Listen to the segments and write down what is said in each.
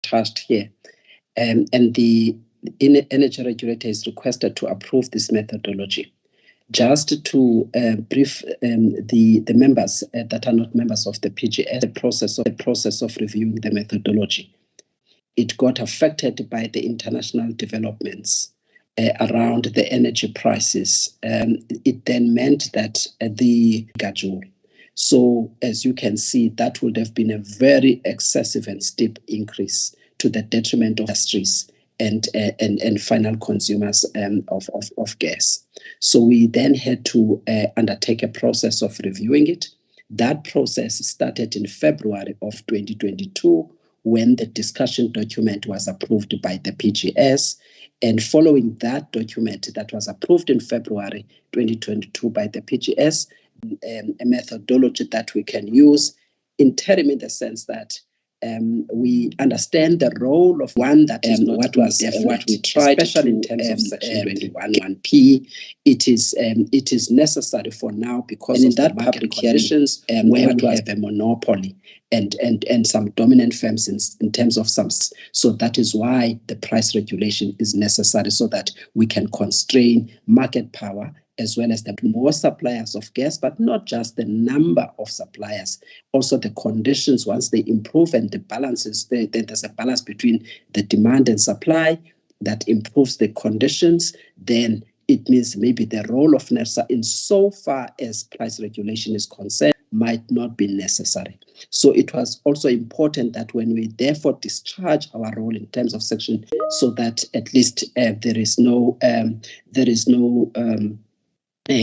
touched here. And the energy regulator is requested to approve this methodology. Just to brief the members that are not members of the PGS, the process of reviewing the methodology. It got affected by the international developments around the energy prices. It then meant that the schedule. So as you can see, that would have been a very excessive and steep increase to the detriment of industries and final consumers of gas. So we then had to undertake a process of reviewing it. That process started in February of 2022 when the discussion document was approved by the PGS. And following that document that was approved in February 2022 by the PGS, a methodology that we can use interim in the sense that we understand the role of one that is not what we tried, especially in terms of Section 21(1)(p). It is necessary for now because in that public conditions where we have a monopoly and some dominant firms in terms of some. So that is why the price regulation is necessary so that we can constrain market power as well as the more suppliers of gas, but not just the number of suppliers, also the conditions. Once they improve and the balances, there's a balance between the demand and supply that improves the conditions, then it means maybe the role of NERSA in so far as price regulation is concerned might not be necessary. So it was also important that when we therefore discharge our role in terms of section, so that at least there is no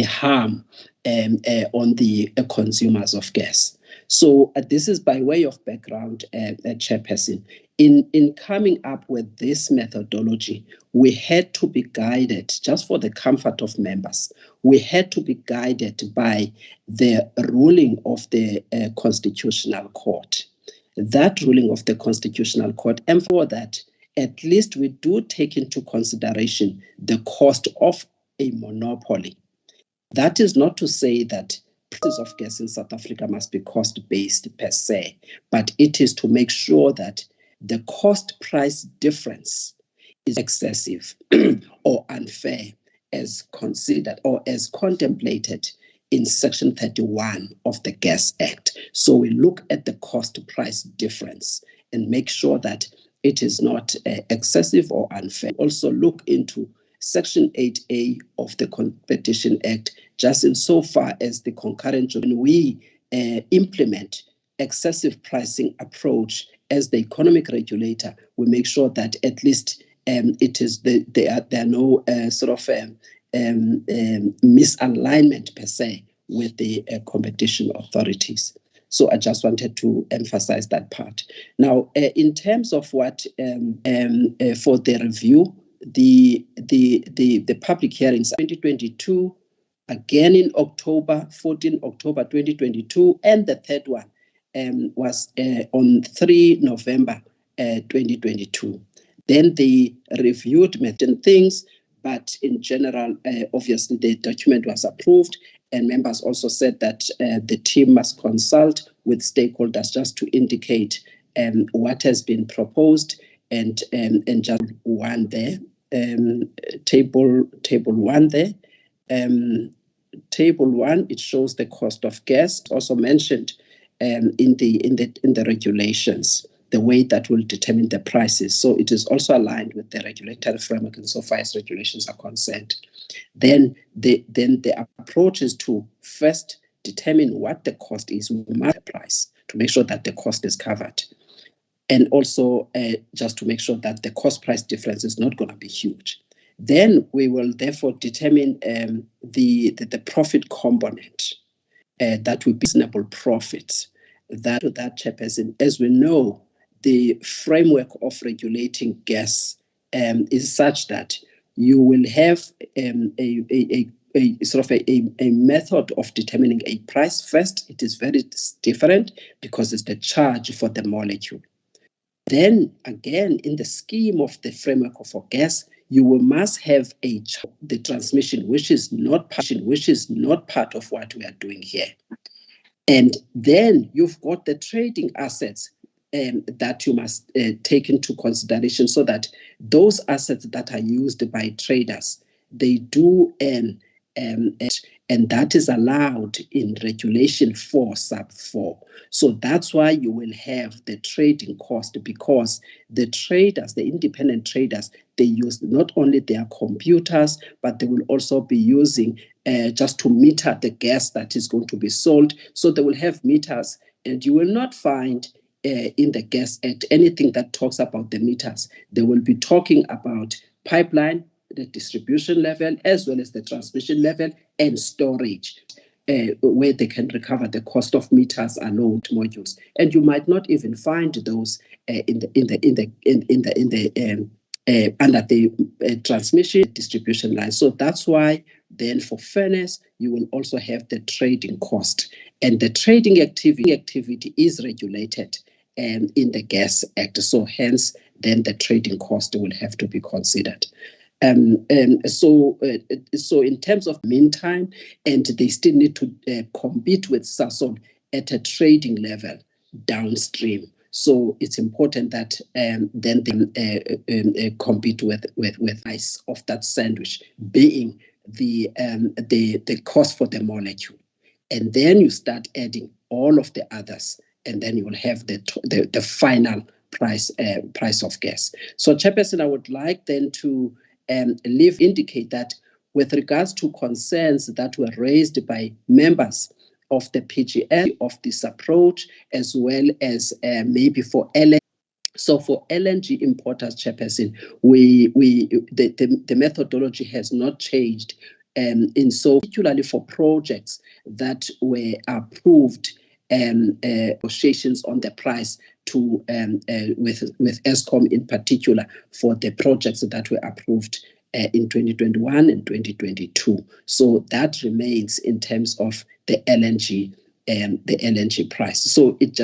harm on the consumers of gas. So this is by way of background, Chairperson. In coming up with this methodology, we had to be guided, just for the comfort of members, we had to be guided by the ruling of the Constitutional Court. That ruling of the Constitutional Court, and for that, at least we do take into consideration the cost of a monopoly. That is not to say that prices of gas in South Africa must be cost-based per se, but it is to make sure that the cost-price difference is excessive or unfair as considered or as contemplated in Section 31 of the Gas Act. So we look at the cost-price difference and make sure that it is not excessive or unfair. Also look into Section 8A of the Competition Act, just insofar as the concurrent, when we implement excessive pricing approach as the economic regulator, we make sure that at least it is there are no sort of misalignment per se with the competition authorities. So I just wanted to emphasize that part. Now, in terms of what for the review, the public hearings 2022, again in October, 14 October 2022, and the third one was on 3 November 2022. Then they reviewed certain things, but in general, obviously the document was approved, and members also said that the team must consult with stakeholders just to indicate what has been proposed, and just one there. Table 1 there. Table 1, it shows the cost of gas, also mentioned in the regulations, the way that will determine the prices. So it is also aligned with the regulatory framework insofar as regulations are concerned. Then the approach is to first determine what the cost is, market price, to make sure that the cost is covered. And also just to make sure that the cost price difference is not going to be huge. Then we will therefore determine the profit component that will be reasonable profits. That Chairperson, as we know, the framework of regulating gas is such that you will have a method of determining a price. First, it is very different because it's the charge for the molecule. Then again, in the scheme of the framework for gas, you must have the transmission, which is not part of what we are doing here. And then you've got the trading assets that you must take into consideration, so that those assets that are used by traders, they do earn, and that is allowed in Regulation 4 sub 4. So that's why you will have the trading cost, because the traders, the independent traders, they use not only their computers, but they will also be using just to meter the gas that is going to be sold. So they will have meters, and you will not find in the Gas Act anything that talks about the meters. They will be talking about pipeline, the distribution level, as well as the transmission level and storage, where they can recover the cost of meters alone modules. And you might not even find those under the transmission distribution line. So that's why then for fairness, you will also have the trading cost. And the trading activity is regulated in the Gas Act. So hence, then the trading cost will have to be considered. So in terms of meantime, and they still need to compete with Sasol at a trading level downstream. So it's important that then they compete with price of that sandwich being the cost for the molecule, and then you start adding all of the others, and then you will have the final price of gas. So, Chairperson, I would like then to indicate that with regards to concerns that were raised by members of the PGL of this approach, as well as maybe for LNG. So for LNG importers, Chairperson, the methodology has not changed, particularly for projects that were approved, negotiations on the price to with Eskom in particular for the projects that were approved in 2021 and 2022. So that remains in terms of the LNG price. So it's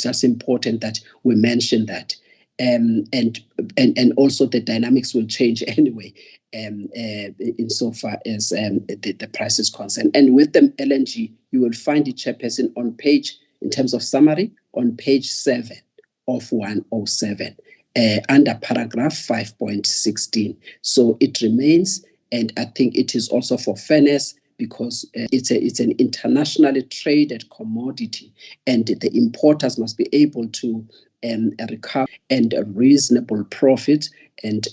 just important that we mention that. And also the dynamics will change anyway, insofar as the price is concerned. And with the LNG, you will find it, Chairperson, on page, in terms of summary, on page 7 of 107, under paragraph 5.16. So it remains, and I think it is also for fairness, because it's an internationally traded commodity, and the importers must be able to recover and a reasonable profit, and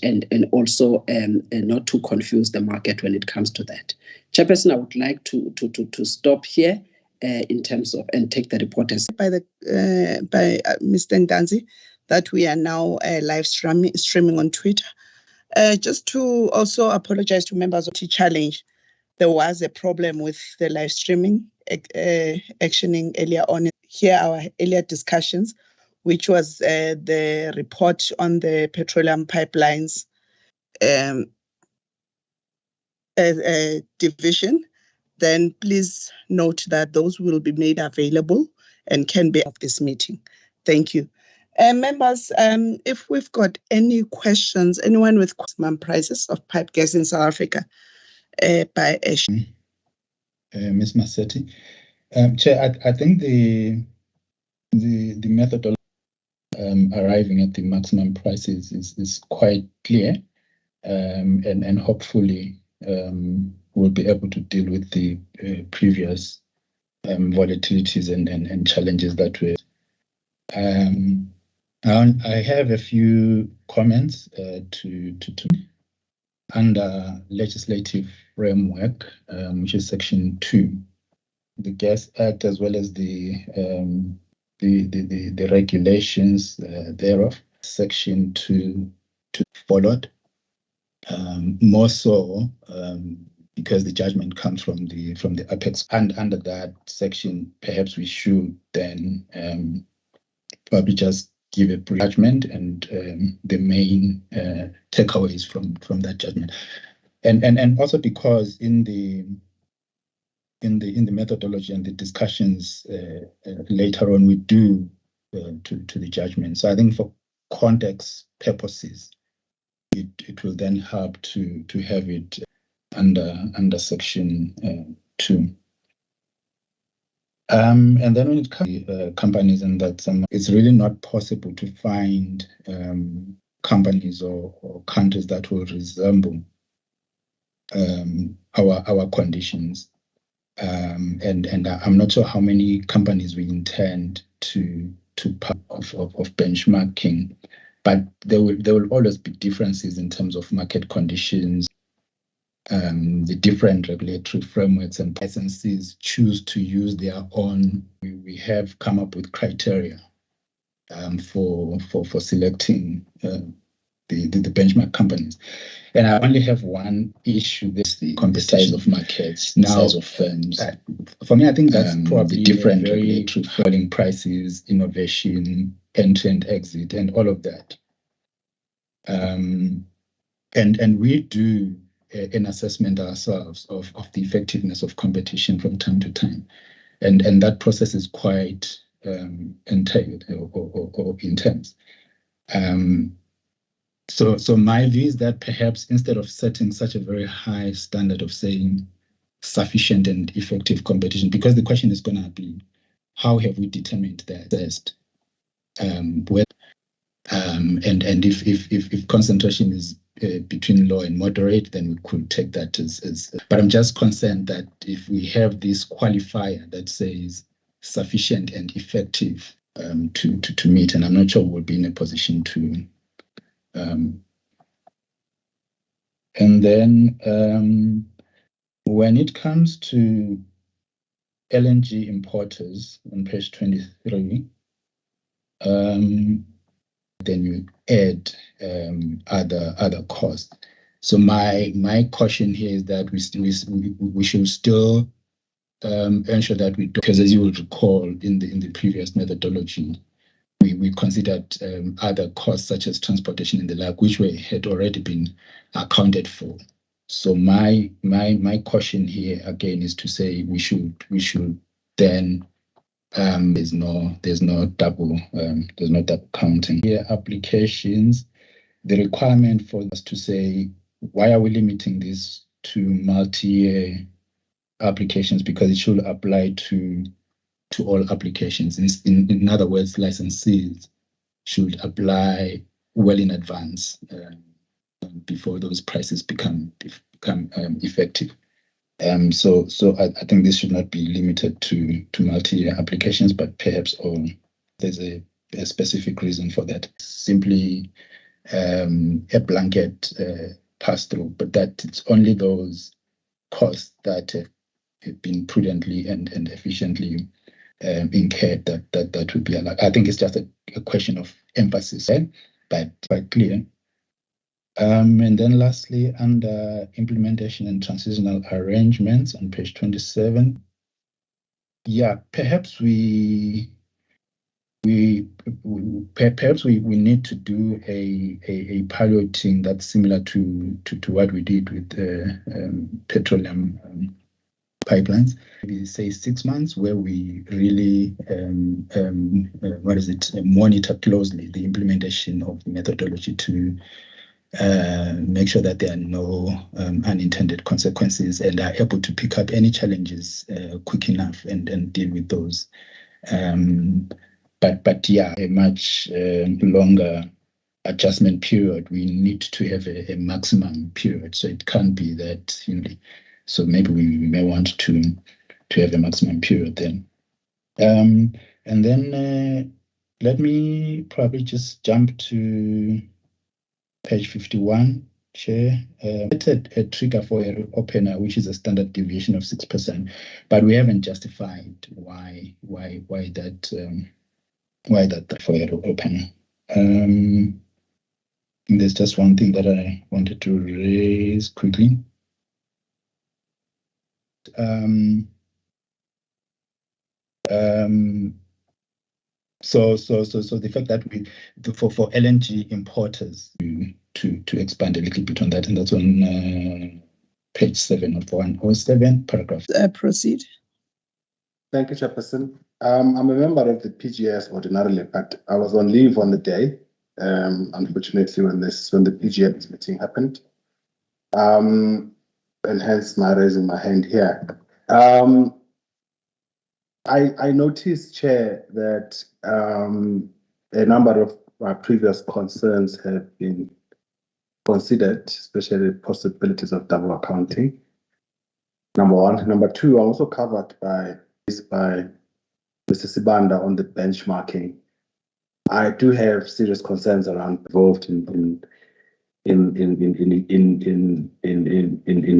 also not to confuse the market when it comes to that. Chairperson, I would like to stop here in terms of, and take the report as by Mr. Ndanzi, that we are now live streaming on Twitter. Just to also apologize to members of the challenge. There was a problem with the live streaming actioning earlier on. Here our earlier discussions, which was the report on the petroleum pipelines division. Then please note that those will be made available and can be of this meeting. Thank you. Members, if we've got any questions, anyone with maximum prices of pipe gas in South Africa, by Ms. Massetti. Chair, I think the methodology arriving at the maximum prices is quite clear, and hopefully we'll be able to deal with the previous volatilities and challenges that we. I have a few comments to under legislative framework, which is Section 2, the Gas Act, as well as the regulations thereof. Section 2 followed, more so because the judgment comes from the apex, and under that section, perhaps we should then probably just give a judgment and the main takeaways from that judgment, and also because in the methodology and the discussions later on we do to the judgment. So I think for context purposes, it will then help to have it under Section 2. And then when it comes to companies, and that it's really not possible to find companies or countries that will resemble our conditions. And I'm not sure how many companies we intend to part of benchmarking, but there will always be differences in terms of market conditions. The different regulatory frameworks and licenses choose to use their own. We have come up with criteria for selecting the benchmark companies. And I only have one issue: this the size of markets, now, size of firms. For me, I think that's probably different regulatory falling prices, innovation, entry and exit, and all of that. And we do an assessment ourselves of the effectiveness of competition from time to time, and that process is quite entailed or intense. So my view is that perhaps instead of setting such a very high standard of saying sufficient and effective competition, because the question is going to be, how have we determined that best? And if concentration is between low and moderate, then we could take that as. But I'm just concerned that if we have this qualifier that says sufficient and effective to meet, and I'm not sure we'll be in a position to. And then when it comes to LNG importers on page 23, then you add other costs. So my caution here is that we should still ensure that we do, because as you will recall in the previous methodology, we considered other costs such as transportation and the like, which had already been accounted for. So my caution here again is to say we should then there's no double counting here. Applications, the requirement for us to say, why are we limiting this to multi-year applications? Because it should apply to all applications. In other words, licensees should apply well in advance before those prices become effective. So I think this should not be limited to multi-year applications, but perhaps there's a specific reason for that. Simply a blanket pass-through, but that it's only those costs that have been prudently and efficiently incurred that would be allowed. I think it's just a question of emphasis, but quite clear. And then lastly, under implementation and transitional arrangements on page 27, perhaps we need to do a piloting that's similar to what we did with petroleum pipelines. Maybe say 6 months, where we really monitor closely the implementation of the methodology to make sure that there are no unintended consequences and are able to pick up any challenges quick enough and deal with those. But a much longer adjustment period. We need to have a maximum period, so it can't be that so maybe we may want to have a maximum period then. And then let me probably just jump to page 51, Chair. A trigger for a opener, which is a standard deviation of 6%, but we haven't justified why that for a opener. There's just one thing that I wanted to raise quickly. So the fact that for LNG importers to expand a little bit on that, and that's on page 7 of 107 paragraph. Proceed. Thank you, Chairperson. I'm a member of the PGS ordinarily, but I was on leave on the day, unfortunately, when the PGS meeting happened, and hence my raising my hand here. I noticed, Chair, that a number of my previous concerns have been considered, especially possibilities of double accounting. Number one. Number two, also covered by Mr. Sibanda on the benchmarking. I do have serious concerns around involved in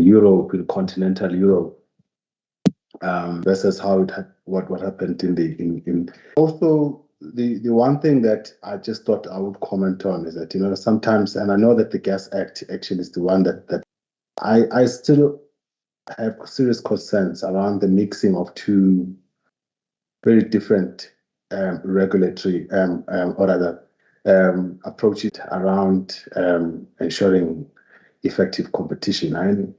Europe, in continental Europe, versus what happened in also the one thing that I just thought I would comment on is that sometimes, and I know that the Gas Act actually is the one that I still have serious concerns around the mixing of two very different regulatory or rather approaches around ensuring effective competition. And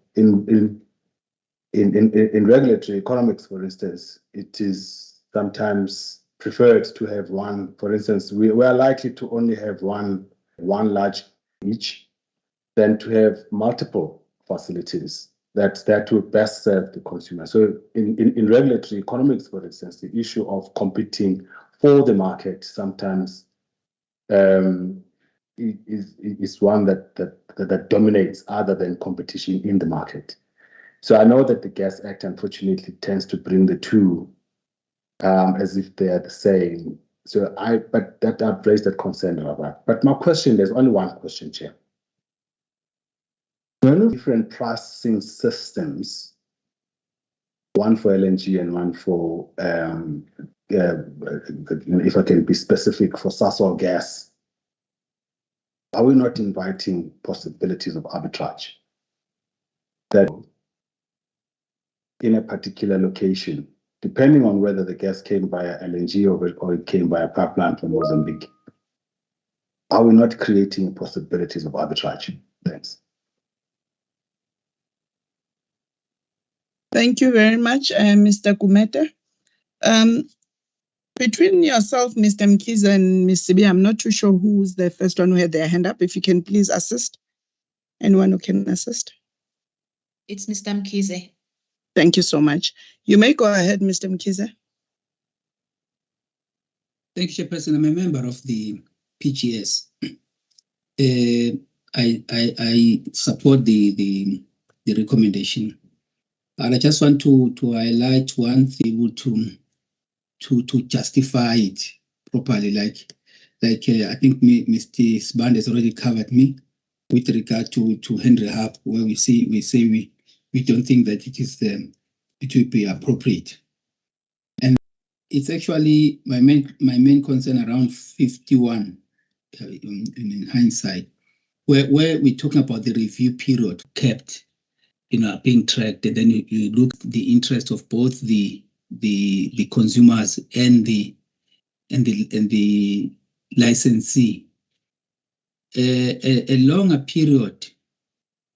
in regulatory economics, for instance, it is sometimes preferred to have one. For instance, we are likely to only have one large each, than to have multiple facilities that will best serve the consumer. So in regulatory economics, for instance, the issue of competing for the market sometimes is one that dominates other than competition in the market. So I know that the Gas Act, unfortunately, tends to bring the two as if they are the same. So I've raised that concern about that. But my question, there's only one question, Chair. Different processing systems, one for LNG and one for, if I can be specific, for Sasol gas. Are we not inviting possibilities of arbitrage that in a particular location, depending on whether the gas came via LNG or it came via pipeline from Mozambique? Are we not creating possibilities of arbitrage? Thanks. Thank you very much, Mr. Kumete. Between yourself, Mr. Mkhize, and Ms. Sibi, I'm not too sure who's the first one who had their hand up. If you can please assist. Anyone who can assist? It's Mr. Mkhize. Thank you so much. You may go ahead, Mr. Mkhize. Thank you, Chairperson. I'm a member of the PGS. I support the recommendation. And I just want to highlight one thing to justify it properly. Like I think Mr. Sibanda has already covered me with regard to Henry Hub, where we say we don't think that it will be appropriate. And it's actually my main concern around 51 in hindsight, where we're talking about the review period kept, being tracked, and then you look at the interest of both the consumers and the licensee. A longer period,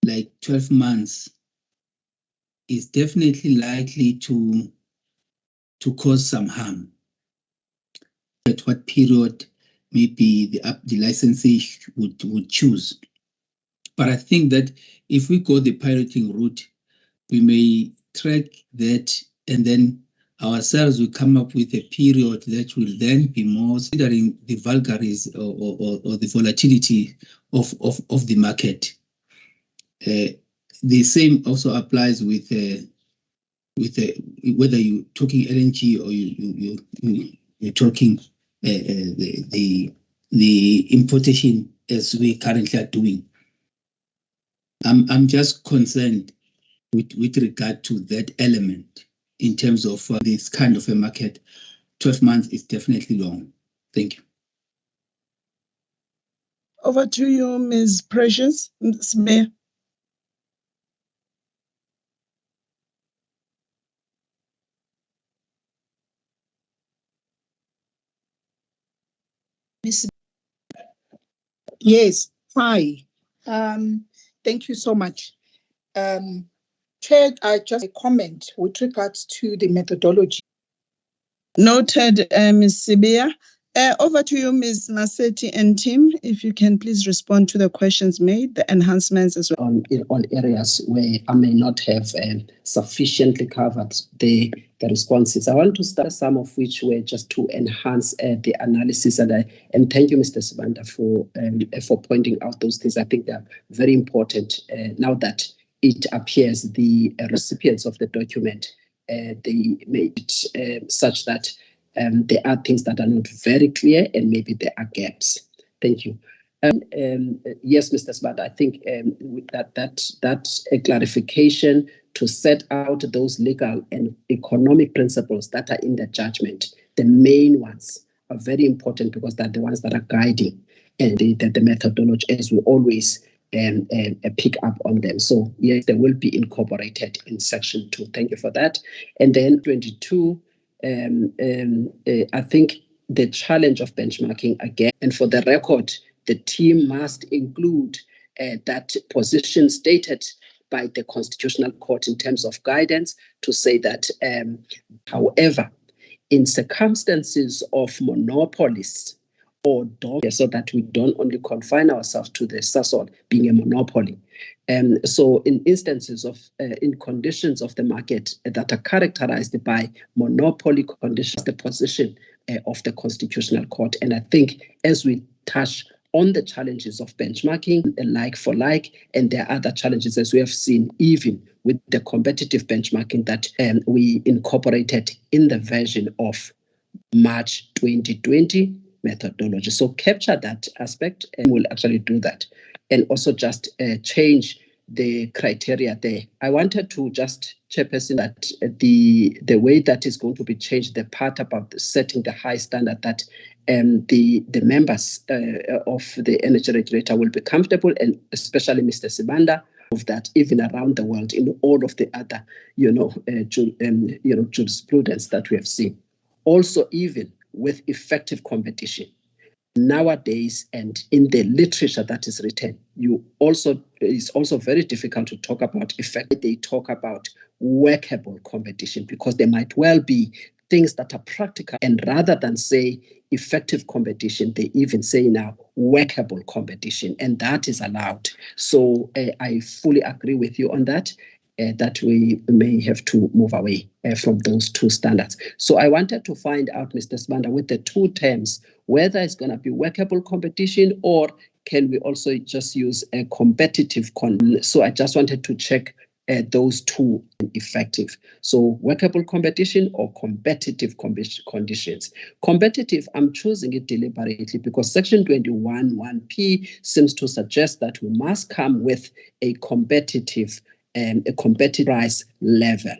like 12 months, is definitely likely to cause some harm. At what period maybe the licensee would choose. But I think that if we go the piloting route, we may track that, and then ourselves will come up with a period that will then be more considering the vagaries or the volatility of the market. The same also applies with whether you're talking LNG or you're talking the importation as we currently are doing. I'm just concerned with regard to that element in terms of this kind of a market. 12 months is definitely long. Thank you. Over to you, Ms. Precious. Ms. Mayor. Ms. Yes, hi. Thank you so much. Chair, I just a comment with regards to the methodology. Noted, Ms. Sibia. Over to you, Ms. Masetti and team, if you can please respond to the questions made, the enhancements as well. In all areas where I may not have sufficiently covered the responses. I want to start some of which were just to enhance the analysis. And thank you, Mr. Sibanda, for pointing out those things. I think they're very important now that it appears the recipients of the document, they made it such that there are things that are not very clear and maybe there are gaps. Thank you. Yes, Mr. Sibanda, I think that's a clarification to set out those legal and economic principles that are in the judgment. The main ones are very important because they're the ones that are guiding and the methodology, as we always pick up on them. So yes, they will be incorporated in section 2. Thank you for that. And then 22, I think the challenge of benchmarking again, and for the record, the team must include that position stated by the Constitutional Court in terms of guidance to say that, however, in circumstances of monopolies or so that we don't only confine ourselves to the Sasol being a monopoly. So in instances of, in conditions of the market that are characterized by monopoly conditions, the position of the Constitutional Court. And I think as we touch on the challenges of benchmarking, like for like, and there are other challenges as we have seen, even with the competitive benchmarking that we incorporated in the version of March 2020 methodology. So capture that aspect and we'll actually do that. And also just change the criteria there. I wanted to just chairperson that the way that is going to be changed, the part about setting the high standard that the members of the energy regulator will be comfortable, and especially Mr. Sibanda, of that even around the world in all of the other jurisprudence that we have seen. Also, even with effective competition. Nowadays, and in the literature that is written, it's also very difficult to talk about effect. They talk about workable competition because there might well be things that are practical, and rather than say effective competition, they even say now workable competition, and that is allowed. So I fully agree with you on that. That we may have to move away from those two standards. So I wanted to find out, Mr. Sibanda, with the two terms, whether it's going to be workable competition or can we also just use a competitive so I just wanted to check those two effective. So workable competition or competitive conditions. Competitive, I'm choosing it deliberately because section 21(1)(p) seems to suggest that we must come with a competitive price level.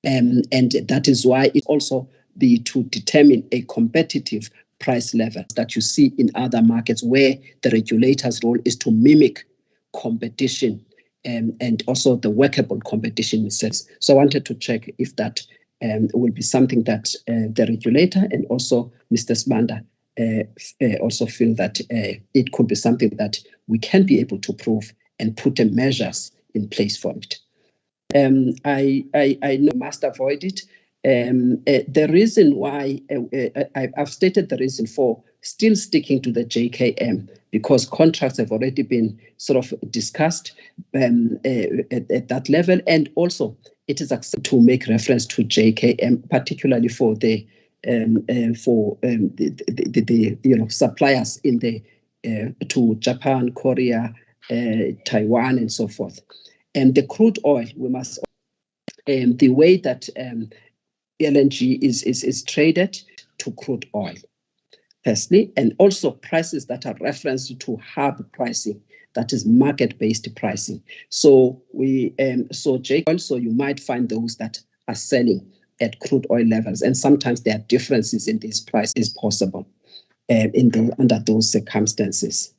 And that is why it also be to determine a competitive price level that you see in other markets where the regulator's role is to mimic competition and also the workable competition sets. So I wanted to check if that will be something that the regulator and also Mr. Sibanda also feel that it could be something that we can be able to prove and put the measures in place for it. I know must avoid it. The reason why I've stated the reason for still sticking to the JKM because contracts have already been sort of discussed at that level, and also it is acceptable to make reference to JKM, particularly for the suppliers in the to Japan, Korea, Taiwan, and so forth. And the crude oil, we must the way that LNG is traded to crude oil, firstly, and also prices that are referenced to hub pricing, that is market-based pricing. So so you might find those that are selling at crude oil levels, and sometimes there are differences in these prices possible under those circumstances.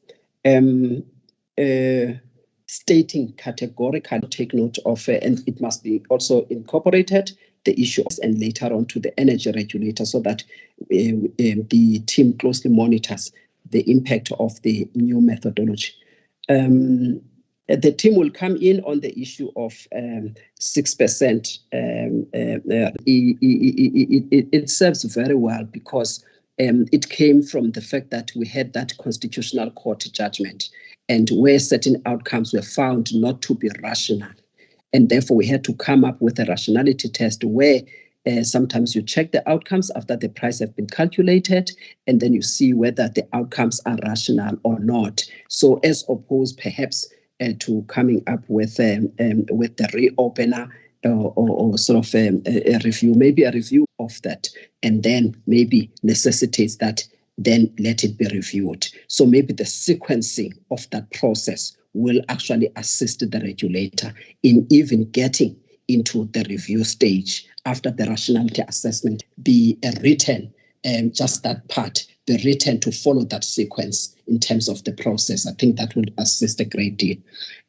Stating categorically, take note of, and it must be also incorporated, the issue and later on to the energy regulator so that the team closely monitors the impact of the new methodology. The team will come in on the issue of 6%. It serves very well because it came from the fact that we had that constitutional court judgment, and where certain outcomes were found not to be rational. And therefore, we had to come up with a rationality test where sometimes you check the outcomes after the price have been calculated, and then you see whether the outcomes are rational or not. So as opposed perhaps to coming up with the reopener or sort of a review, maybe a review of that, and then maybe necessitates that then let it be reviewed. So maybe the sequencing of that process will actually assist the regulator in even getting into the review stage after the rationality assessment be written, just that part, be written to follow that sequence in terms of the process. I think that would assist a great deal.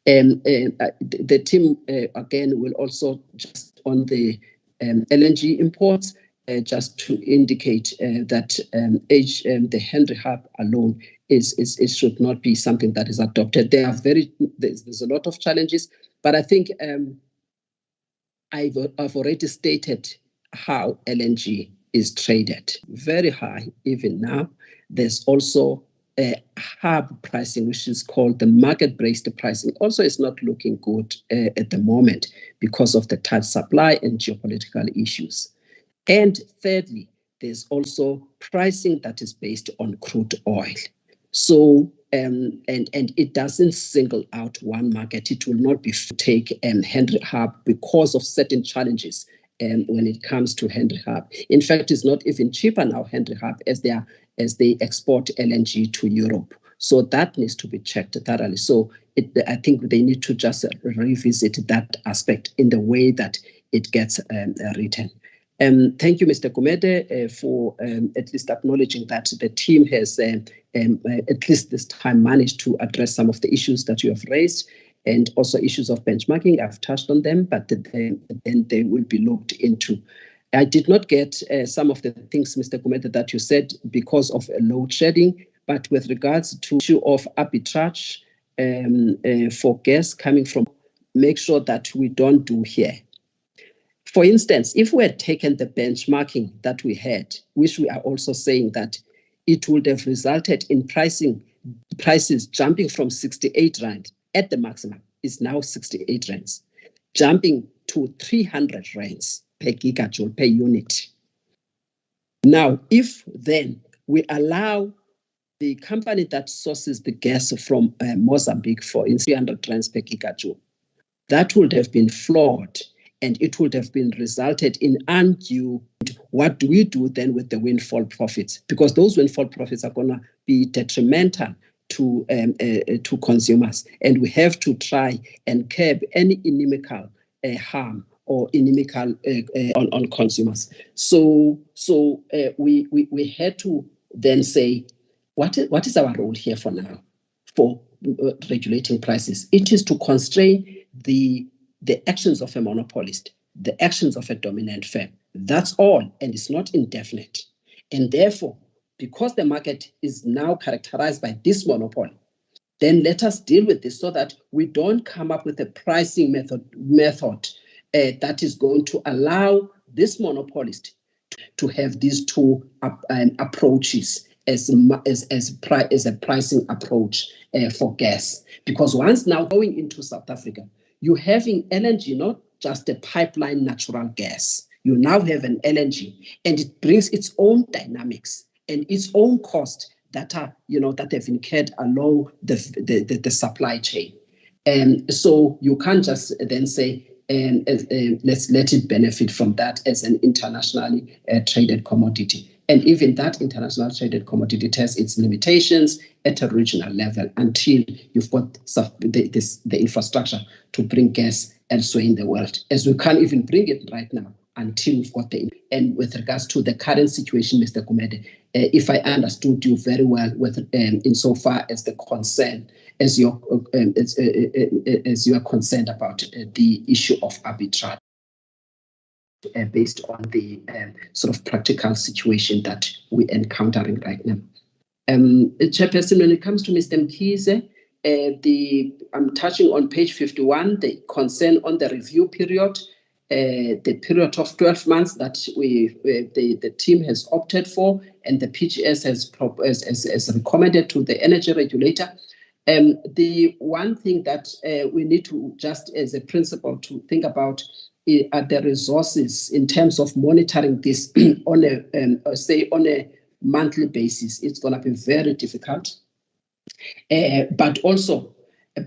The team, again, will also just on the LNG imports, just to indicate that the Henry Hub alone it should not be something that is adopted. There's a lot of challenges, but I think I've already stated how LNG is traded, very high even now. There's also a hub pricing, which is called the market-based pricing. Also, it's not looking good at the moment because of the tight supply and geopolitical issues. And thirdly, there's also pricing that is based on crude oil. So, and it doesn't single out one market. It will not be take Henry Hub because of certain challenges when it comes to Henry Hub. In fact, it's not even cheaper now, Henry Hub, as they export LNG to Europe. So that needs to be checked thoroughly. So I think they need to just revisit that aspect in the way that it gets written. Thank you, Mr. Gumede, for at least acknowledging that the team has, at least this time, managed to address some of the issues that you have raised, and also issues of benchmarking. I've touched on them, but then they will be looked into. I did not get some of the things, Mr. Gumede, that you said because of load shedding, but with regards to issue of arbitrage for gas coming from, make sure that we don't do here. For instance, if we had taken the benchmarking that we had, which we are also saying that it would have resulted in prices jumping from 68 rand at the maximum, is now 68 rands, jumping to 300 rands per gigajoule per unit. Now, if then we allow the company that sources the gas from Mozambique for 300 rands per gigajoule, that would have been flawed. And it would have been resulted in undue. What do we do then with the windfall profits? Because those windfall profits are going to be detrimental to consumers, and we have to try and curb any inimical harm or inimical on consumers. So we had to then say, what is our role here for now for regulating prices? It is to constrain the actions of a monopolist, the actions of a dominant firm. That's all, and it's not indefinite. And therefore, because the market is now characterized by this monopoly, then let us deal with this so that we don't come up with a pricing method that is going to allow this monopolist to have these two approaches as a pricing approach for gas. Because once now going into South Africa, you're having LNG, not just a pipeline natural gas. You now have an LNG, and it brings its own dynamics and its own cost that are, that have incurred along the supply chain. And so you can't just then say, let's let it benefit from that as an internationally traded commodity. And even that international traded commodity has its limitations at a regional level until you've got the infrastructure to bring gas elsewhere in the world, as we can't even bring it right now until we've got and with regards to the current situation, Mr. Gumede, if I understood you very well, with insofar as the concern, as you are concerned about the issue of arbitrage. Based on the sort of practical situation that we're encountering right now. Chairperson, when it comes to Mr. Mkhize, I'm touching on page 51, the concern on the review period. the period of 12 months that the team has opted for, and the PGS has recommended to the energy regulator. The one thing that we need to just as a principle to think about are the resources in terms of monitoring this on a monthly basis. It's going to be very difficult. But also,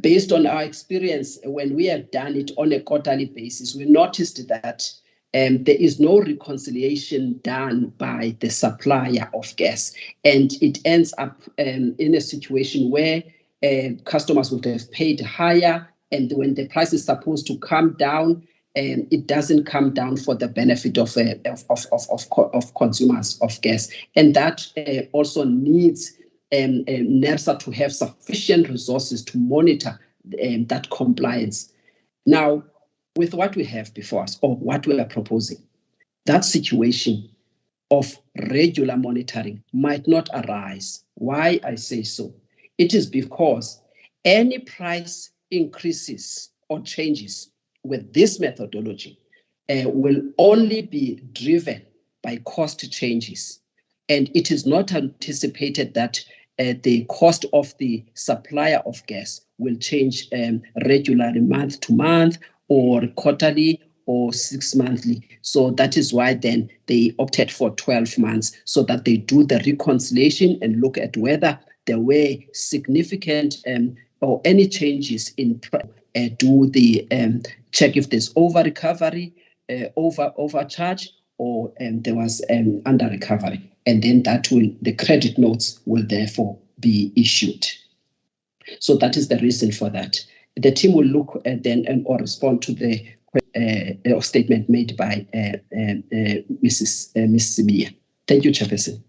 based on our experience, when we have done it on a quarterly basis, we noticed that there is no reconciliation done by the supplier of gas. And it ends up in a situation where customers would have paid higher, and when the price is supposed to come down, it doesn't come down for the benefit of consumers of gas. And that also needs NERSA to have sufficient resources to monitor that compliance. Now, with what we have before us, or what we are proposing, that situation of regular monitoring might not arise. Why I say so? It is because any price increases or changes with this methodology will only be driven by cost changes. And it is not anticipated that the cost of the supplier of gas will change regularly month to month or quarterly or 6 monthly. So that is why then they opted for 12 months, so that they do the reconciliation and look at whether there were significant or any changes in do the check if there's over recovery, overcharge, or there was under recovery, and then the credit notes will therefore be issued. So that is the reason for that. The team will look then or respond to the statement made by Ms. Sibiya. Thank you, Chairperson.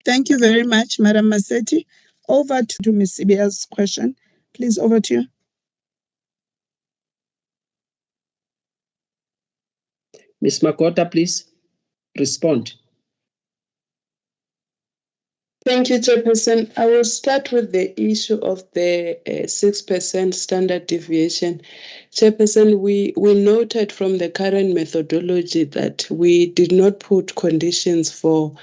Thank you very much, Madam Maseti. Over to Ms. Sibiya's question. Please, over to you. Ms. Makota, please respond. Thank you, Chairperson. I will start with the issue of the 6% standard deviation. Chairperson, we noted from the current methodology that we did not put conditions for,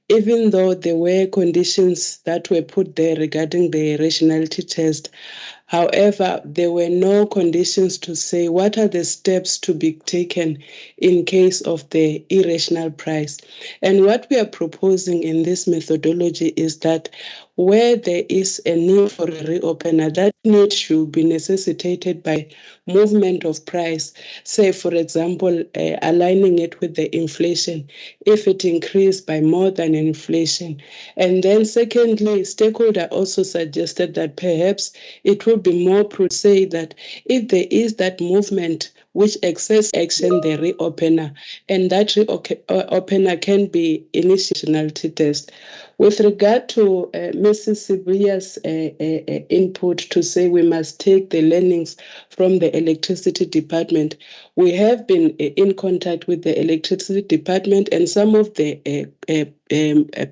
even though there were conditions that were put there regarding the rationality test. However, there were no conditions to say what are the steps to be taken in case of the irrational price. And what we are proposing in this methodology is that where there is a need for a reopener, that need should be necessitated by movement of price. Say, for example, aligning it with the inflation, if it increased by more than inflation. And then secondly, stakeholder also suggested that perhaps it would be more to say that if there is that movement which excess action the reopener, and that reopener can be initiality test. With regard to Mrs. Sibiya's input to say we must take the learnings from the electricity department, we have been in contact with the electricity department, and some of the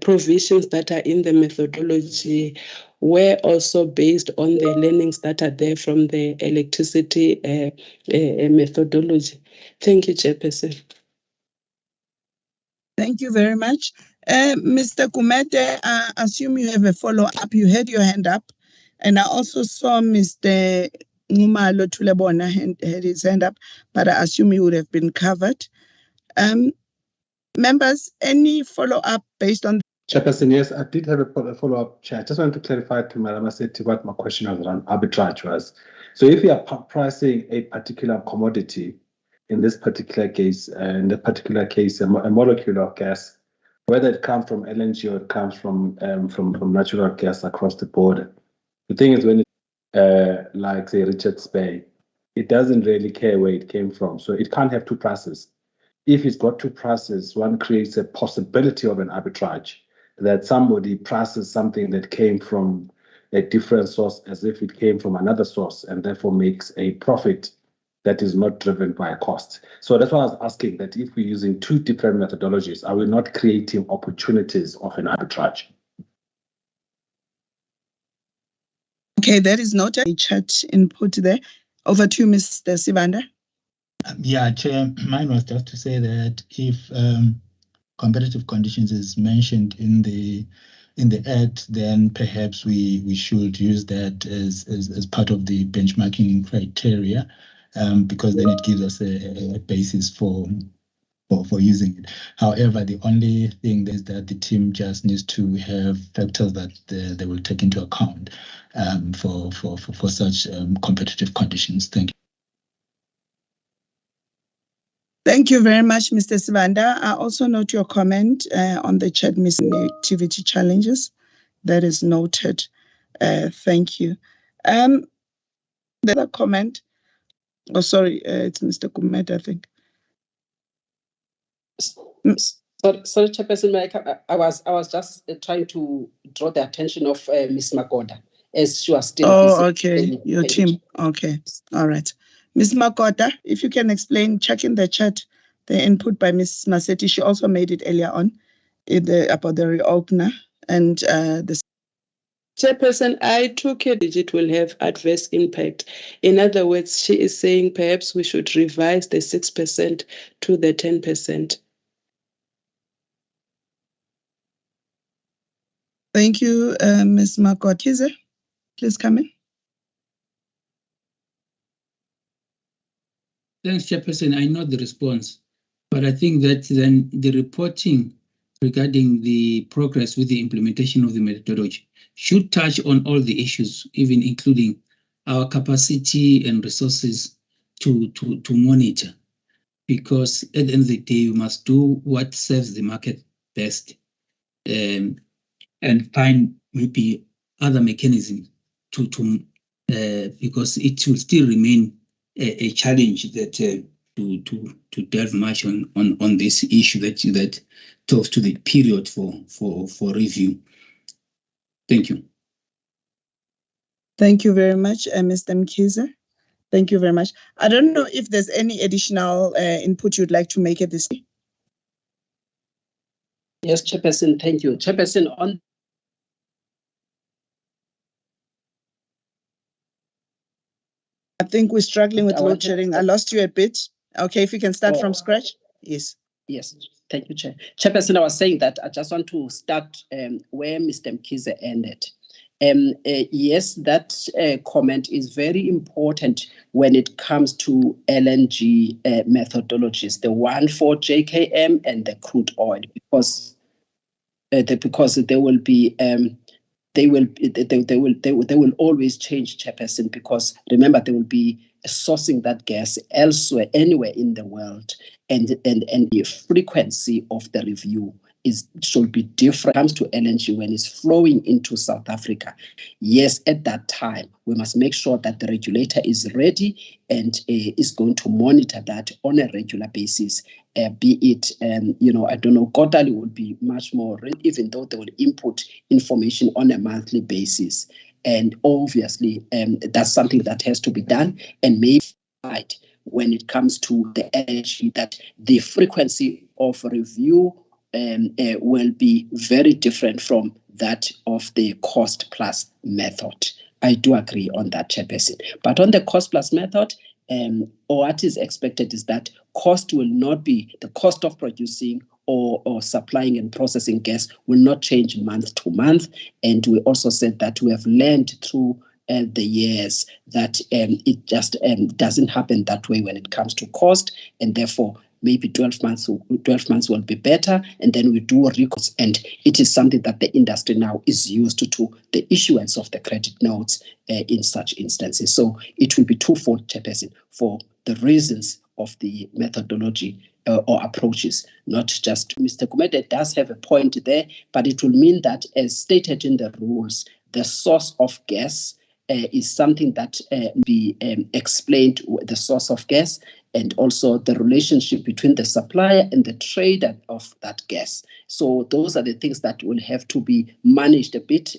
provisions that are in the methodology were also based on the learnings that are there from the electricity methodology. Thank you, Chairperson. Thank you very much. Mr. Kumete, I assume you have a follow-up. You had your hand up. And I also saw Mr. Ngumalo Tulebona had his hand up, but I assume he would have been covered. Members, any follow-up based on... Chairperson, yes, I did have a follow-up, Chair. I just wanted to clarify to Madam Maseti what my question was around arbitrage was. So if you are pricing a particular commodity, in this particular case, a molecule of gas, whether it comes from LNG or it comes from natural gas across the border. The thing is, when it, like say Richards Bay, it doesn't really care where it came from, so it can't have two prices. If it's got two prices, one creates a possibility of an arbitrage, that somebody prices something that came from a different source as if it came from another source, and therefore makes a profit that is not driven by a cost. So that's why I was asking that if we're using two different methodologies, are we not creating opportunities of an arbitrage? Okay, that is noted. A chat input there. Over to you, Mr. Sivanda. Yeah, Chair, mine was just to say that if competitive conditions is mentioned in the Act, then perhaps we should use that as part of the benchmarking criteria, because then it gives us a basis for using it. However, the only thing is that the team just needs to have factors that they will take into account for such competitive conditions. Thank you. Thank you very much, Mr. Sivanda. I also note your comment on the chat missing activity challenges. That is noted. Thank you. The other comment. Oh, sorry, it's Mr. Kumet, I think. Sorry, Chairperson, I was just trying to draw the attention of Ms. Magoda as she was still busy. Okay, your team. Okay, all right. Ms. Magoda, if you can explain, check in the chat, the input by Ms. Masetti. She also made it earlier on about the reopener and the Chairperson, I took it will have adverse impact. In other words, she is saying perhaps we should revise the 6% to the 10%. Thank you, Ms. Magoda. Please come in. Thanks, Chairperson. I know the response, but I think that then the reporting regarding the progress with the implementation of the methodology should touch on all the issues, even including our capacity and resources to monitor. Because at the end of the day, we must do what serves the market best, and find maybe other mechanisms because it will still remain a challenge that to delve much on this issue that talks to the period for review. Thank you. Thank you very much, Mr. Mkhize. Thank you very much. I don't know if there's any additional input you'd like to make at this time. Yes, Chairperson, thank you. Chairperson, on I think we're struggling with load shedding. I lost you a bit. Okay, if you can start from scratch. Yes. Yes, thank you, Chair. Chairperson, I was saying that I just want to start where Mr. Mkhize ended. Yes, that comment is very important when it comes to LNG methodologies, the one for JKM and the crude oil, because they will be they will always change, Chairperson, because remember they will be sourcing that gas elsewhere, anywhere in the world, and the frequency of the review should be different. When it comes to LNG, when it's flowing into South Africa, yes, at that time we must make sure that the regulator is ready and is going to monitor that on a regular basis. Be it, I don't know, quarterly would be much more, even though they will input information on a monthly basis. And obviously, that's something that has to be done and made right when it comes to the energy, that the frequency of review will be very different from that of the cost plus method. I do agree on that, Chairperson. But on the cost plus method, what is expected is that cost will not be the cost of producing or supplying and processing gas will not change month to month. And we also said that we have learned through the years that it just doesn't happen that way when it comes to cost, and therefore maybe 12 months will be better, and then we do records. And it is something that the industry now is used to the issuance of the credit notes in such instances. So it will be twofold, Chairperson, for the reasons of the methodology or approaches, not just Mr. Kumede does have a point there, but it will mean that, as stated in the rules, the source of gas is something that be explained, the source of gas, and also the relationship between the supplier and the trader of that gas. So those are the things that will have to be managed a bit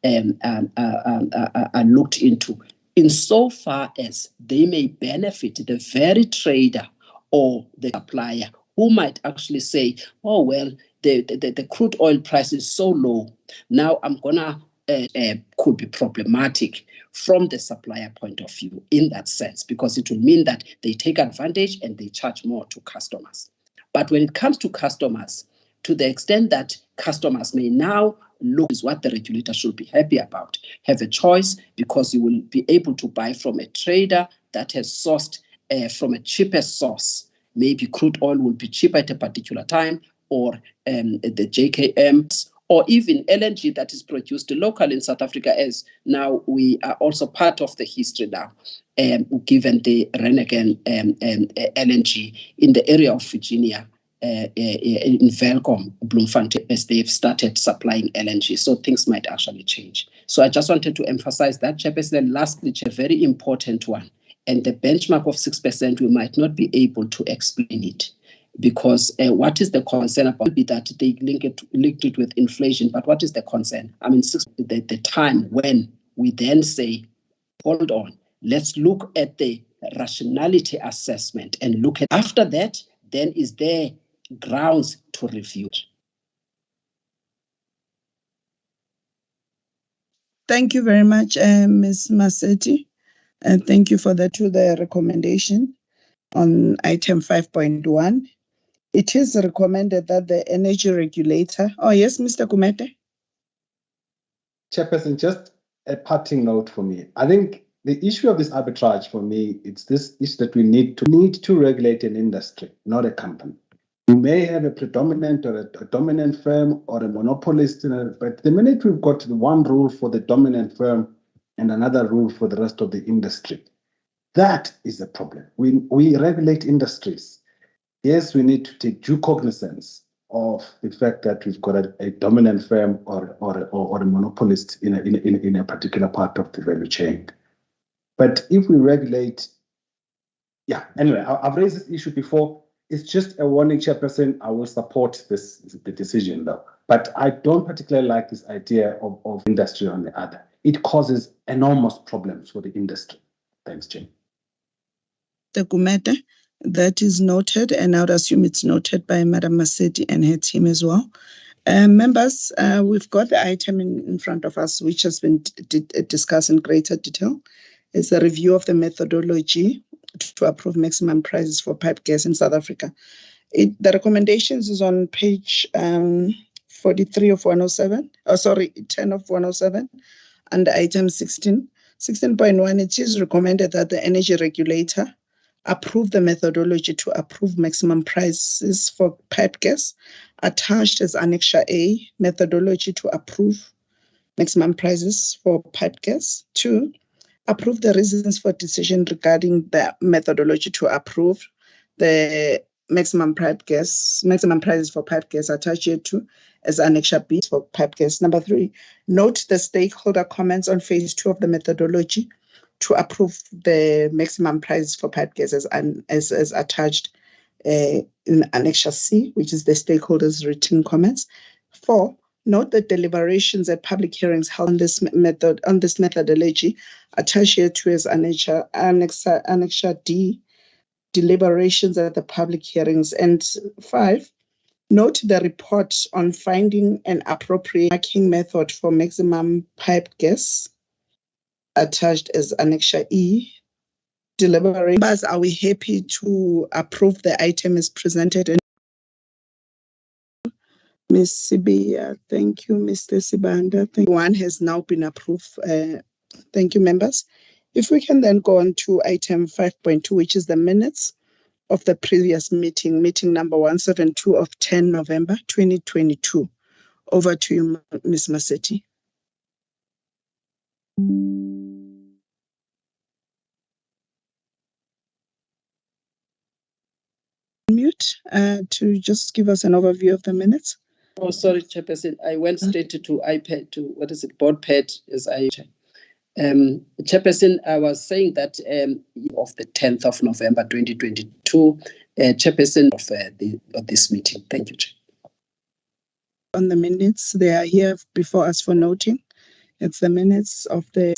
and looked into, insofar as they may benefit the very trader or the supplier who might actually say, oh, well, the crude oil price is so low. Now I'm going to could be problematic from the supplier point of view in that sense, because it will mean that they take advantage and they charge more to customers. But when it comes to customers, to the extent that customers may now look is what the regulator should be happy about, have a choice, because you will be able to buy from a trader that has sourced from a cheaper source. Maybe crude oil will be cheaper at a particular time, or the JKM, or even LNG that is produced locally in South Africa, as now we are also part of the history now, given the Renegen LNG in the area of Virginia, in Velcom, Bloemfontein, as they've started supplying LNG. So things might actually change. So I just wanted to emphasize that, Chairperson. And lastly, a very important one, and the benchmark of 6%, we might not be able to explain it, because what is the concern about it? That they linked it with inflation, but what is the concern? I mean, the time when we then say, hold on, let's look at the rationality assessment and look at, after that, then is there grounds to review. Thank you very much, Ms. Massetti. And thank you for the recommendation on item 5.1. It is recommended that the energy regulator. Oh, yes, Mr. Kumete. Chairperson, just a parting note for me. I think the issue of this arbitrage for me, it's this issue that we need to regulate an industry, not a company. You may have a predominant or a dominant firm or a monopolist, but the minute we've got one rule for the dominant firm and another rule for the rest of the industry, that is the problem. We regulate industries. Yes, we need to take due cognizance of the fact that we've got a dominant firm or a monopolist in a particular part of the value chain. But if we regulate, anyway, I've raised this issue before. It's just a warning, Chairperson. I will support the decision, though. But I don't particularly like this idea of industry on the other. It causes enormous problems for the industry. Thanks, Jane. The Kumete, that is noted, and I would assume it's noted by Madam Massetti and her team as well. Members, we've got the item in front of us, which has been discussed in greater detail. It's a review of the methodology to approve maximum prices for pipe gas in South Africa. The recommendations is on page 43 of 107, 10 of 107, under item 16. 16.1, it is recommended that the energy regulator approve the methodology to approve maximum prices for pipe gas, attached as Annexure A, methodology to approve maximum prices for pipe gas. 2, approve the reasons for decision regarding the methodology to approve the maximum prices for pipe gas, attached here to as Annexure B for pipe gas. Number 3, note the stakeholder comments on phase 2 of the methodology to approve the maximum prices for pipe gas as attached in Annexure C, which is the stakeholders' written comments. 4, note the deliberations at public hearings held on this methodology, attached here to as Annexure D, deliberations at the public hearings. And 5, note the report on finding an appropriate marking method for maximum pipe gas, attached as Annexure E. Members, are we happy to approve the item as presented? Ms. Sibia, thank you. Mr. Sibanda, thank you. One has now been approved. Thank you, members. If we can then go on to item 5.2, which is the minutes of the previous meeting number 172 of 10 November 2022. Over to you, Ms. Massetti. Mute to just give us an overview of the minutes. Oh, sorry, Chairperson. I went straight to iPad, to board pad, as I. Chairperson, I was saying that of the 10th of November 2022, Chairperson of this meeting. Thank you, Chair. On the minutes, they are here before us for noting. It's the minutes of the.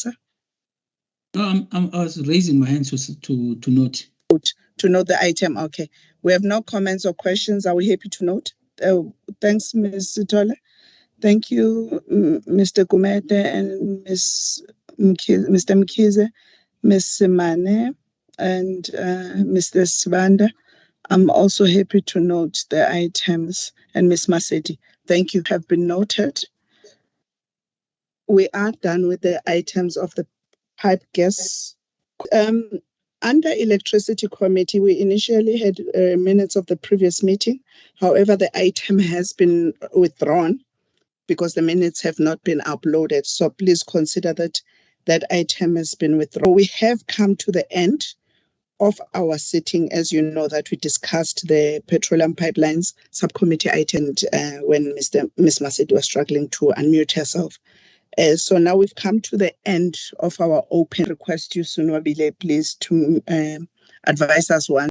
I was raising my hand to note. To note the item. Okay. We have no comments or questions. Are we happy to note? Thanks, Ms. Sitole. Thank you, Mr. Gumede and Mr. Mkhize, Ms. Simane, and Mr. Sibanda. I'm also happy to note the items, and Ms. Maseti, thank you, have been noted. We are done with the items of the pipe gas. Under Electricity Committee, we initially had minutes of the previous meeting. However, the item has been withdrawn because the minutes have not been uploaded. So please consider that that item has been withdrawn. We have come to the end of our sitting. As you know, that we discussed the petroleum pipelines subcommittee item when Ms. Maseti was struggling to unmute herself. So now we've come to the end of our open. Request you, Sunwabile, please to advise us once